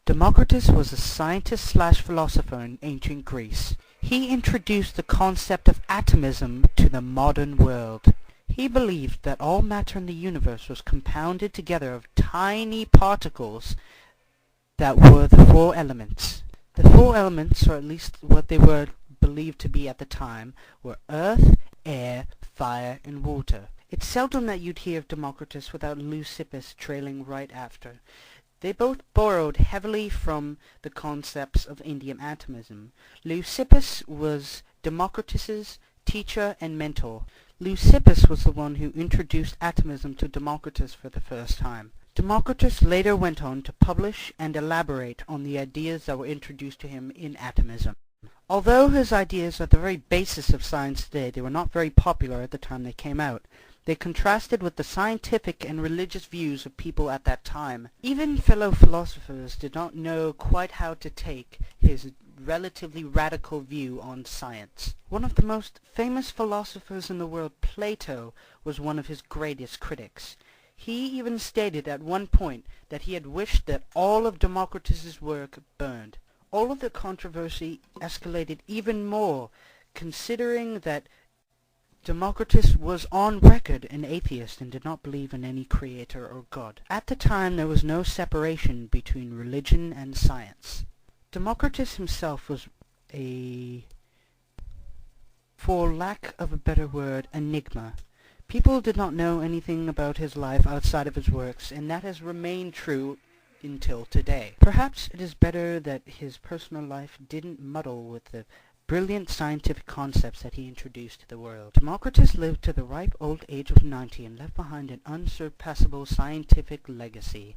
Democritus was a scientist/philosopher in ancient Greece. He introduced the concept of atomism to the modern world. He believed that all matter in the universe was compounded together of tiny particles that were the four elements. The four elements, or at least what they were believed to be at the time, were earth, air, fire, and water. It's seldom that you'd hear of Democritus without Leucippus trailing right after. They both borrowed heavily from the concepts of Indian atomism. Leucippus was Democritus's teacher and mentor. Leucippus was the one who introduced atomism to Democritus for the first time. Democritus later went on to publish and elaborate on the ideas that were introduced to him in atomism. Although his ideas are the very basis of science today, they were not very popular at the time they came out. They contrasted with the scientific and religious views of people at that time. Even fellow philosophers did not know quite how to take his relatively radical view on science. One of the most famous philosophers in the world, Plato, was one of his greatest critics. He even stated at one point that he had wished that all of Democritus's work burned. All of the controversy escalated even more, considering that Democritus was on record an atheist and did not believe in any creator or God. At the time there was no separation between religion and science. Democritus himself was for lack of a better word, enigma. People did not know anything about his life outside of his works, and that has remained true until today. Perhaps it is better that his personal life didn't muddle with the brilliant scientific concepts that he introduced to the world. Democritus lived to the ripe old age of 90 and left behind an unsurpassable scientific legacy.